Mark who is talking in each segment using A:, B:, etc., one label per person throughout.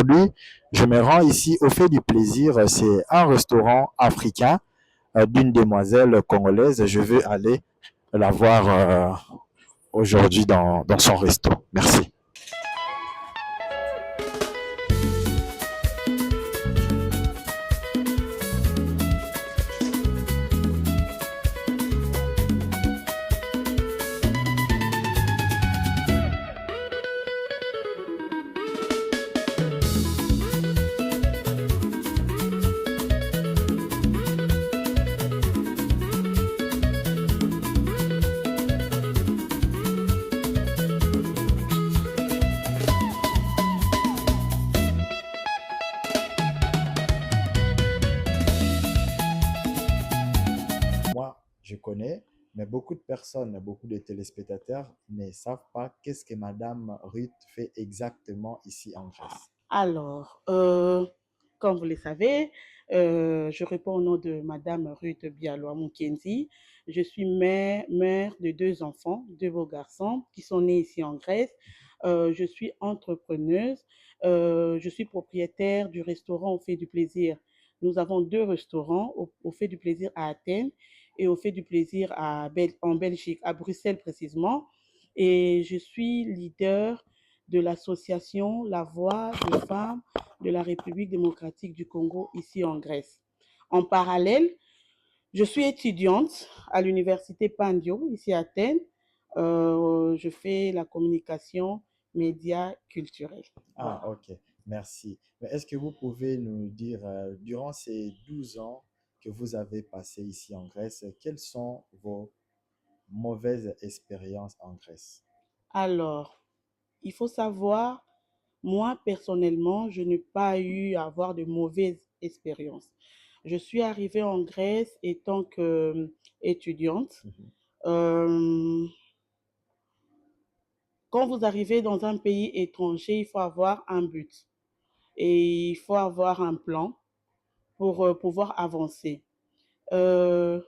A: Aujourd'hui, je me rends ici au Fait du Plaisir. C'est un restaurant africain d'une demoiselle congolaise. Je vais aller la voir aujourd'hui dans son resto. Merci. Moi, je connais, mais beaucoup de personnes, beaucoup de téléspectateurs ne savent pas qu'est-ce que Madame Ruth fait exactement ici en Grèce.
B: Alors, comme vous le savez, je réponds au nom de Madame Ruth Bialoua Mukenzi. Je suis mère de deux enfants, deux beaux garçons qui sont nés ici en Grèce. Je suis entrepreneuse. Je suis propriétaire du restaurant Au Fait du Plaisir. Nous avons deux restaurants, au Fait du Plaisir à Athènes et Au Fait du Plaisir en Belgique, à Bruxelles précisément. Et je suis leader de l'association La Voix des femmes de la République démocratique du Congo ici en Grèce. En parallèle, je suis étudiante à l'université Pandio ici à Athènes. Je fais la communication média culturelle.
A: Ah,
B: Voilà.
A: ok, merci. Mais est-ce que vous pouvez nous dire, durant ces 12 ans que vous avez passé ici en Grèce, quelles sont vos mauvaises expériences en Grèce?
B: Alors, il faut savoir, moi personnellement, je n'ai pas eu à avoir de mauvaises expériences. Je suis arrivée en Grèce étant qu'étudiante.
A: Mhm.
B: Euh, Quand vous arrivez dans un pays étranger, il faut avoir un but et il faut avoir un plan pour pouvoir avancer. Euh,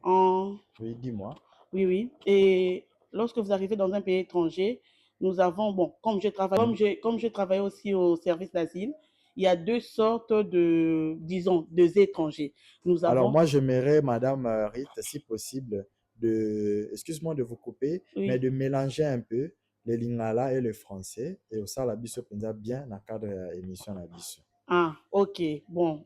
B: en...
A: Oui, dis-moi.
B: Oui, oui. Et lorsque vous arrivez dans un pays étranger, nous avons, bon, comme je travaille aussi au service d'asile, il y a deux sortes de, disons, deux étrangers. Nous
A: Alors
B: avons,
A: moi, j'aimerais, Madame Rite, si possible, excuse-moi de vous couper, mais
B: oui,
A: de mélanger un peu le lingala et le français, et aussi la biso penza bien dans le cadre de l'émission la biso.
B: ah, ok. Bon,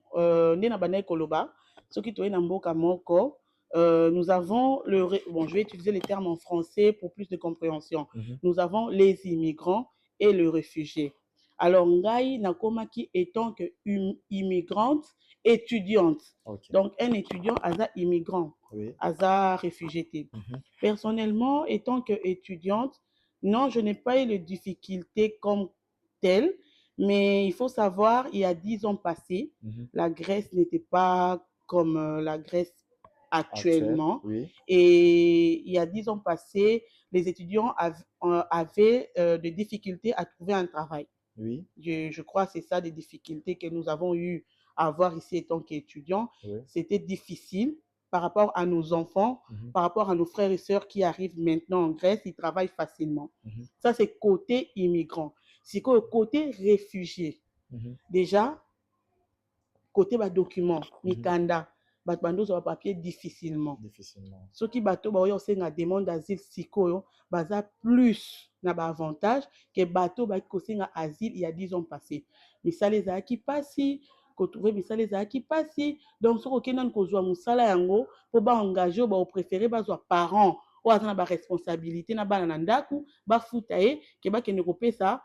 B: nde na bandai koloba, soki toye na mboka moko, nous avons bon, je vais utiliser les termes en français pour plus de compréhension.
A: Mhm.
B: Nous avons les immigrants et les réfugiés. Alors, ngai nakomaki étant que immigrante étudiante.
A: Ok,
B: Donc, un étudiant asa immigrant,
A: oui.
B: asa réfugié.
A: Mhm.
B: Personnellement, étant que étudiante, non, je n'ai pas eu de difficultés comme telles. Mais il faut savoir, il y a 10 ans passés,
A: Mhm.
B: la Grèce n'était pas comme la Grèce
A: Actuel,
B: actuellement.
A: oui,
B: Et il y a 10 ans passés, les étudiants avaient des difficultés à trouver un travail.
A: oui,
B: Je crois que c'est ça des difficultés que nous avons eu à avoir ici étant qu'étudiants.
A: oui.
B: C'était difficile par rapport à nos enfants,
A: Mhm.
B: par rapport à nos frères et sœurs qui arrivent maintenant en Grèce, ils travaillent facilement.
A: Mhm.
B: Ça, c'est côté immigrant. C'est côté réfugié.
A: Mhm.
B: Déjà, côté document,
A: Mhm.
B: mikanda, bato bandozwa papier difficilement.
A: Difficilement.
B: Soki bato baoya kosenga demande d'asile sikoyo, baza plus na avantage que bato baki kosenga asile il y a 10 ans passés. Misala ezalaki pasi, kotrouve misala ezalaki pasi. Donc soki okende nani kozwa mosala yango mpo baengage oyo baopréféré bazwa parent oyo aza na baresponsabilité na bana na ndako bafuta ye ke bakende kopesa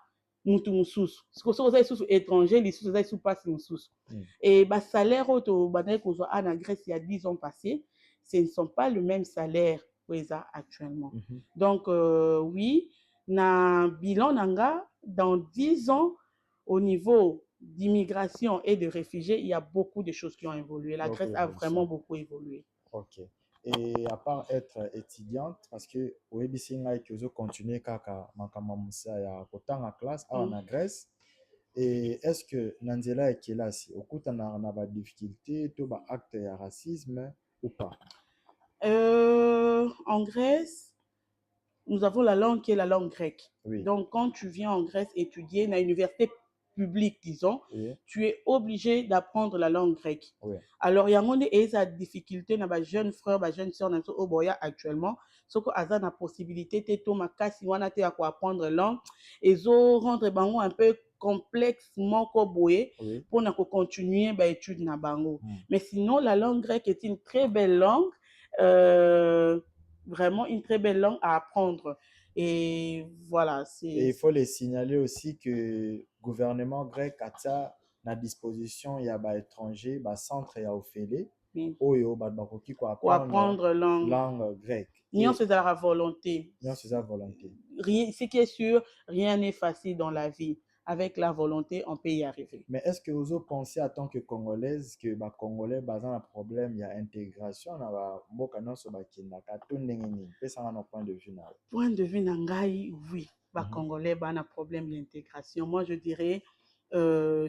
B: mutu mosusu soki oza lisusu étranger lisusu eza lisusu mpasi mosusu.
A: Mm.
B: Et basalaire oyo tobandaki kozwa ana Grèce il y a 10 ans passés, ce ne sont pas le même salaire oyo actuellement.
A: Mhm.
B: Donc oui, na bilan nanga dans 10 ans au niveau d'immigration et de réfugiés, il y a beaucoup de choses qui ont évolué. La
A: Beaucoup
B: Grèce a vraiment
A: d'évolution.
B: beaucoup évolué.
A: Ok. Et à part être étudiante, parce que OEBC ngai toujours continuer kaka makama musa ya kotanga classe awa
B: Mm.
A: na Grèce. Et est-ce que Nanzela et Kelasi, okuta na ba difficulté, to ba acte ya racisme ou pas?
B: En Grèce, nous avons la langue qui est la langue grecque.
A: Oui.
B: Donc, quand tu viens en Grèce étudier, dans l'université publique, disons,
A: Oui.
B: tu es obligé d'apprendre la langue grecque.
A: Oui.
B: Alors, il y a une difficulté dans les jeunes frères, les jeunes sœurs, au Boya actuellement. Ce que Azan a possibilité, tu as apprendre la langue, et zo rendre bango un peu complexement
A: Oui.
B: pour continuer l'étude na bango. Mais sinon, la langue grecque est une très belle langue. Vraiment une très belle langue à apprendre. Et voilà,
A: Et il faut les signaler aussi que le gouvernement grec a ça à disposition, il y a des étrangers, des centres et Ophélie, oyo bakoki ko apprendre langue grecque.
B: Nion c'est à la volonté.
A: Nion c'est à la volonté.
B: Rien, ce qui est sûr, rien n'est facile dans la vie. Avec la volonté, on peut y arriver.
A: Mais est-ce que vous pensez en tant que Congolaise que les Congolais ont un problème, il y a intégration dans la mboka sur bakindaka tout ndengeni pesa na point de vue na.
B: Point de vue nangai, oui, les Congolais ont un problème d'intégration. Moi je dirais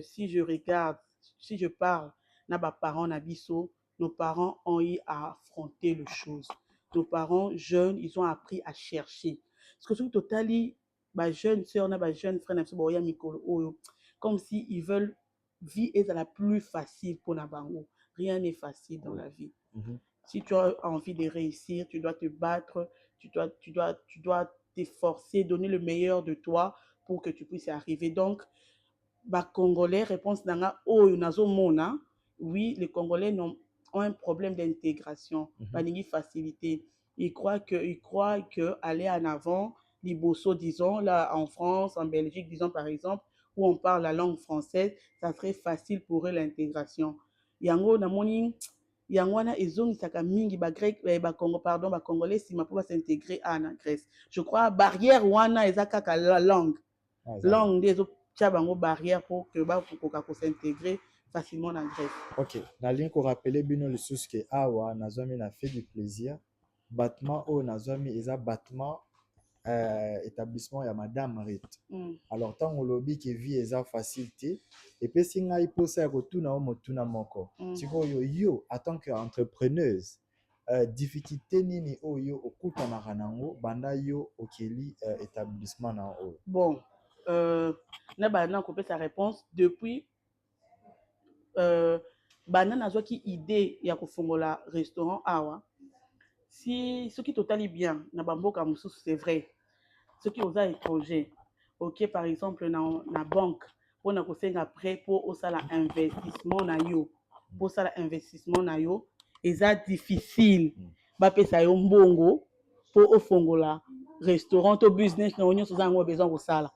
B: si je regarde, si je parle na ba parents na biso, nos parents ont eu à affronter les choses. Nos parents jeunes, ils ont appris à chercher. Parce que tout totali ba jeune sœur na ba jeune frère na biso boya mikolo oyo comme si ils veulent vie est la plus facile pour Nabango. Rien n'est facile dans la vie. Si tu as envie de réussir, tu dois te battre, tu dois t'efforcer, donner le meilleur de toi pour que tu puisses y arriver. Donc, Congolais, réponse nanga oh nazo mona, oui, les Congolais ont un problème d'intégration, pas une facilité. Ils croient que aller en avant, liboso, disons, là en France, en Belgique, disons par exemple, où on parle la langue française, ça serait facile pour eux l'intégration. Yango namoni yango wana ezongisaka mingi grec Congolais sima pour s'intégrer en Grèce. Je crois barrière wana eza kaka la langue. Langue des bango barrière pour que s'intégrer facilement en Grèce.
A: Ok, na ligne ko rappeler bino le sous que awa nazami na fait du plaisir. Bâtiment o nazami eza bâtiment établissement ya madame Rit. Alors tant on lobby que vie eza facilité et puis si ngai posa ya kotuna o motuna moko. Siko yo en tant qu'entrepreneuse difficulté nini oyo okutana nango banda yo okeli établissement na o.
B: Bon, na bana ko sa réponse depuis bana nazwaki idée ya kofongola restaurant awa. Si ce qui totali bien na bamboka mususu c'est vrai. Ce qui osa étranger. OK, par exemple na banque pour na kosenga prêt pour osala investissement na yo. Pour ça investissement na yo eza difficile. Ba pesa yo mbongo pour ofongola restaurant to business na onyo sozango besoin ko sala.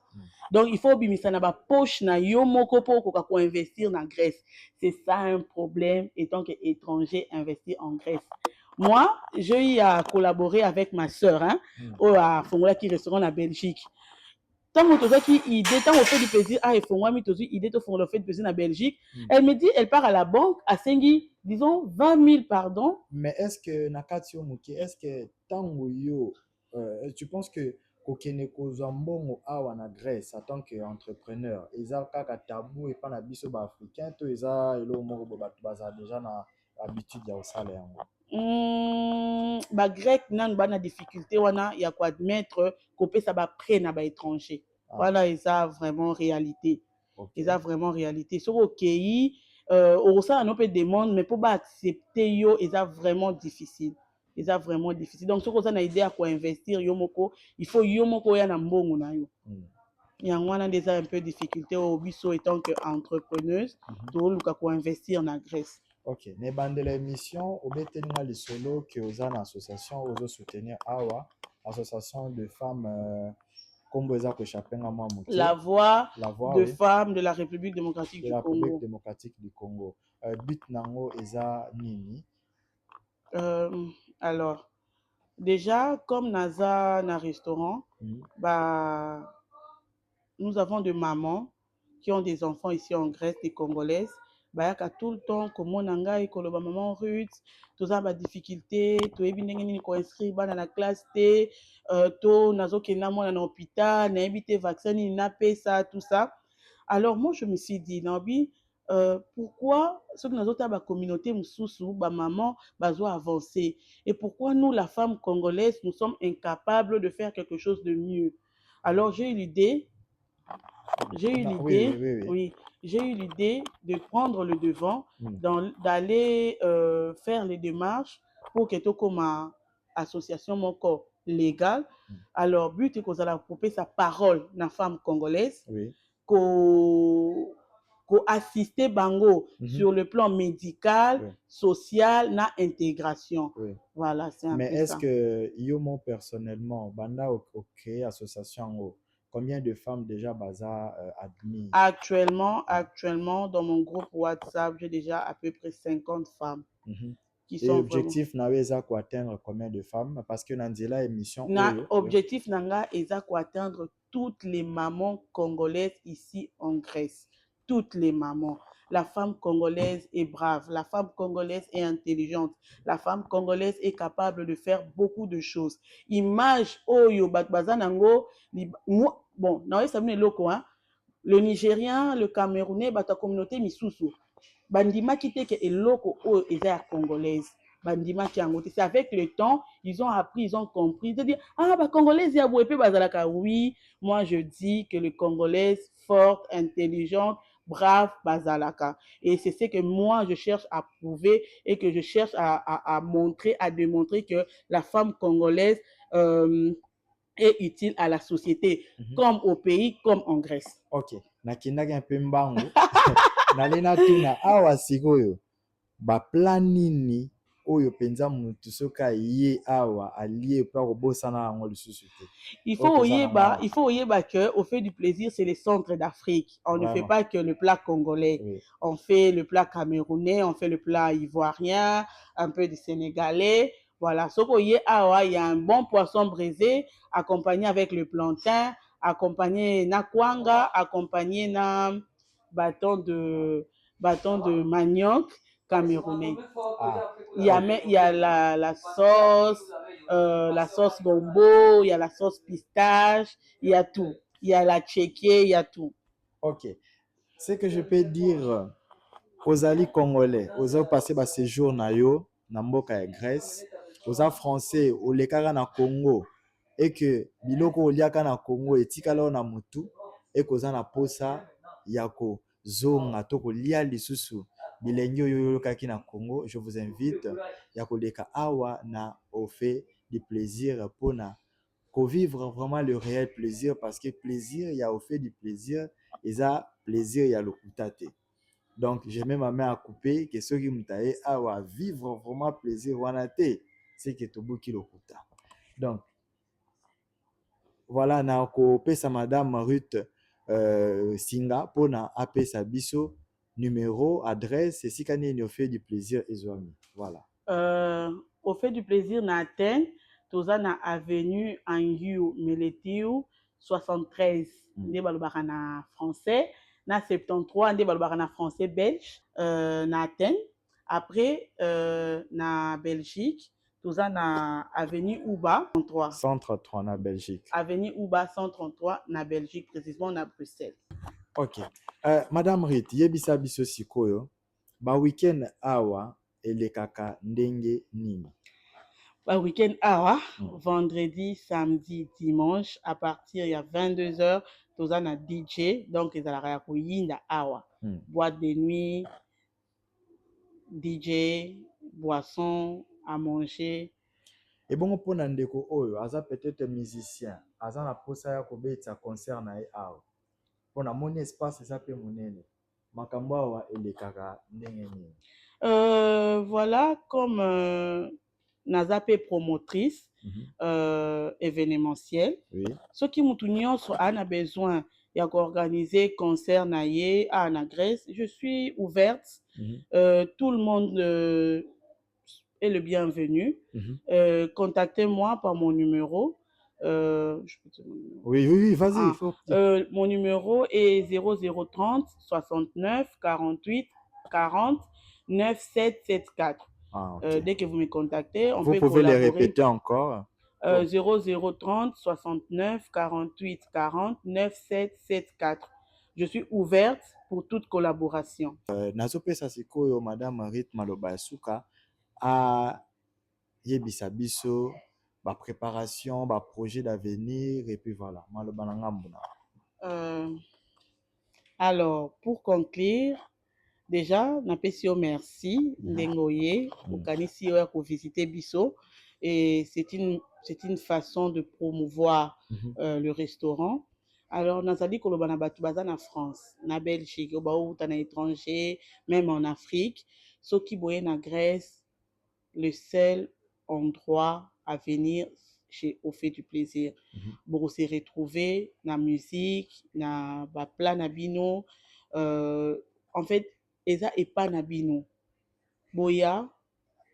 B: Donc il faut bimisa na ba poche na yo moko pour ko investir na Grèce. C'est ça un problème étant que étranger investir en Grèce. Moi, j'ai eu à collaborer avec ma sœur, à Fongola qui restaurant en Belgique. Tant que tu as qui idée, tant qu'on fait du plaisir, il faut moi, tu as idée de faire le fait de plaisir en Belgique. Elle me dit, elle part à la banque à Sengi, disons 20 000, pardon.
A: Mais est-ce que Nakatio Muki, est-ce que tango yo, tu penses que kokene kozambongo awa na Grèce en tant qu'entrepreneur, eza kaka tabou et pas na biso ba africain to eza elo moko bo batu baza déjà na habitude ya osala yango.
B: Ba grec nan ba na difficulté wana ya ko admettre ko pesa ba prêt na ba étranger. Voilà, eza vraiment réalité. Eza vraiment réalité. So okei au ça on peut demander mais pour ba accepter yo eza vraiment difficile. Eza vraiment difficile. Donc so ko ça na idée à ko investir yo moko, il faut yo moko ya na mbongo na yo. Yango wana déjà un peu difficulté au biso étant que entrepreneuse, to luka ko investir na Grèce.
A: Ok, ne bande l'émission au betelinga le solo que aux en association aux soutenir awa association de femmes comme eza ko chapenga moi moké
B: la voix de
A: oui,
B: femmes de la République démocratique
A: de
B: du
A: la
B: Congo.
A: République démocratique du Congo. But nango eza nini?
B: Alors déjà comme naza na restaurant, bah nous avons des mamans qui ont des enfants ici en Grèce, des Congolaises. Bayaka tout le temps comme on ngai koloba maman Ruth toza ba difficulté to ebi ndenge nini ko inscrire bana na classe T to nazo kena mona na hôpital na ebité vaccin ni na pesa tout ça. Alors moi je me suis dit nabi pourquoi ceux qui ont la communauté moussoussou, bah maman, doit avancer. Et pourquoi nous, la femme congolaise, nous sommes incapables de faire quelque chose de mieux. Alors j'ai eu l'idée,
A: Oui.
B: oui, j'ai eu l'idée de prendre le devant, d'aller faire les démarches pour que tout comme association mon corps légale. Alors but est que vous allez approprier sa parole na femme congolaise,
A: Oui.
B: Qu'on assister bango sur le plan médical, social, na intégration.
A: Oui.
B: Voilà, c'est un
A: Mais
B: peu
A: est-ce
B: ça.
A: que yo personnellement, banda au créé association, combien de femmes déjà baza admis?
B: Actuellement, dans mon groupe WhatsApp, j'ai déjà à peu près 50 femmes qui
A: Et
B: sont vraiment.
A: objectif n'avez quoi atteindre combien de femmes? Parce que dans la émission,
B: Objectif nanga eza ko atteindre toutes les mamans congolaises ici en Grèce. Toutes les mamans. La femme congolaise est brave, la femme congolaise est intelligente, la femme congolaise est capable de faire beaucoup de choses. Image oyo bazanango, bon, na sabine loko hein. Le Nigérien, le Camerounais, ta communauté misusu. Bandima qui te que eloko oyo eza congolaise. Bandima qui angote. C'est avec le temps, ils ont appris, ils ont compris. De dire, ah, congolaise, ya bouépé bazalaka. Oui, moi je dis que le congolaise forte, intelligente, brave, bazalaka. Et c'est ce que moi je cherche à prouver et que je cherche à montrer, à démontrer que la femme congolaise est utile à la société, comme au pays, comme en Grèce.
A: Ok. Nakindaki un peu mbangu. Nalena tuna awa sikoyo. Ba plan nini oyo penza mutu soka ye awa allié pour kobosana yango lisusu te.
B: Il faut oyeba que au fait du plaisir, c'est les centres d'Afrique. On ne fait pas que le plat congolais. Oui. On fait le plat camerounais, on fait le plat ivoirien, un peu du sénégalais. Voilà. Sauf qu'il y a un bon poisson braisé, accompagné avec le plantain, accompagné na kwanga, accompagné na bâton de manioc camerounais. Ah, il y a la sauce, la sauce gombo, il y a la sauce pistache, il y a tout. Il y a la tchéké, il y a tout.
A: Ok. Ce que je peux dire aux alliés congolais, aux autres passé ba séjour na yo, na mboka ya Grèce, aux français, aux lekaka na Congo, et que biloko oliaka na Congo etikala na mutu, et que na posa yako zonga to kolia lisusu bilengi oyo kaki na Congo, je vous invite ya koleka awa na au fait du plaisir pona ko vivre vraiment le réel plaisir, parce que plaisir il y a au fait du plaisir et ça plaisir il y a le kutate. Donc j'ai même ma main à couper que ceux qui m'taillent awa vivre vraiment plaisir wanate c'est que tobuki le kuta. Donc voilà, na ko pesa madame Ruth Singa pona apesa biso numéro, adresse et si kani au fait du plaisir ezwami. Voilà.
B: Au fait du plaisir na atteint toza na avenue Angiou Meletiu 73 nde balobaka na français, na 73 nde balobaka na français belge, na Athènes. Après na Belgique toza na avenue Ouba
A: 133 na Belgique.
B: Avenue Ouba 133 na Belgique, précisément na Bruxelles.
A: Ok. Madame Rit, yebisa biso sikoyo ba weekend awa elekaka ndenge nini?
B: Ba weekend awa vendredi, samedi, dimanche à partir ya 22h toza na DJ, donc ezalaka ya koyinda awa. Boîte de nuit, DJ, boisson à manger.
A: Et bon mpona ndeko oyo aza peut-être musicien, aza na posa ya kobetisa concert na ye awa. Pona moni espace eza pe monene. Makambo awa elekaka ndenge nini?
B: Voilà, comme naza pe promotrice événementielle. Oui. Ce qui mutu nyonso ana besoin ya organiser concert na ye na Grèce, je suis ouverte. Tout le monde est le bienvenu. Contactez-moi par mon numéro. Je peux dire mon numéro.
A: Oui, vas-y.
B: Mon numéro est 0030 69 48 40 9774. Okay. Dès que vous me contactez, on peut collaborer. Vous
A: pouvez les répéter encore.
B: 0030 69 48 40 9774. je suis ouverte pour toute collaboration.
A: Nazopesa sikoyo Madame Rite Maloba ya suka a yebisa biso ba préparation, ba projet d'avenir et puis voilà. Maloba na ngambo na.
B: Alors, pour conclure, déjà, napesi yo merci ndenge oye okanisi yo ya kovisiter biso et c'est une façon de promouvoir le restaurant. Alors, nazali koloba na bato baza na France, na Belgique, bauta na étranger, même en Afrique, soki boye na Grèce, le seul endroit à venir chez Au fait du plaisir. Pour se retrouver na musique, na ba plat na bino, en fait, eza epa na bino. Boya,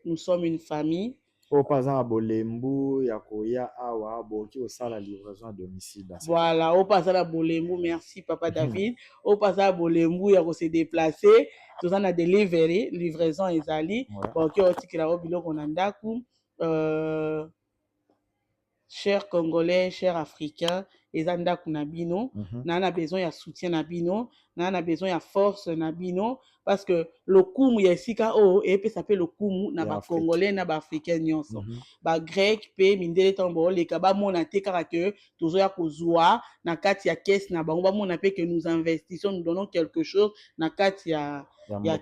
B: nous sommes une famille.
A: Au passant à Bolembu, Yakoya, Awa, Boki, au sala livraison à domicile.
B: Voilà, au passant à Bolembu, merci Papa David. Au passant à Bolembu, il y a se déplacer. Tout ça, on a des livraison ezali. Boki, au tikila, au bilo, on a chers Congolais, chers Africains, eza ndako na bino, na besoin ya soutien na bino, na besoin ya force na bino, parce que le kumu ya esika o epesa pe le kumu na ba Congolais na ba Africains nyonso. Ba grec pe mindele tambo leka ba mona te kaka que tozoya kozwa na kati ya caisse na bango ba mona pe que nous investissons, nous donnons quelque chose na kati ya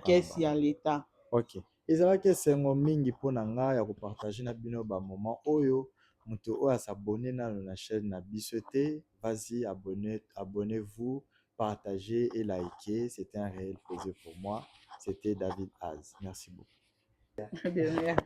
B: caisse ya l'État.
A: OK. Ezalaki esengo mingi mpona ngai ya kopartage na bino ba moment oyo moto oyo asabone nano na chaîne na biso te, vas-y, abonnez-vous, partagez et likez. C'était un réel plaisir pour moi. C'était David Az. Merci beaucoup.
B: De rien.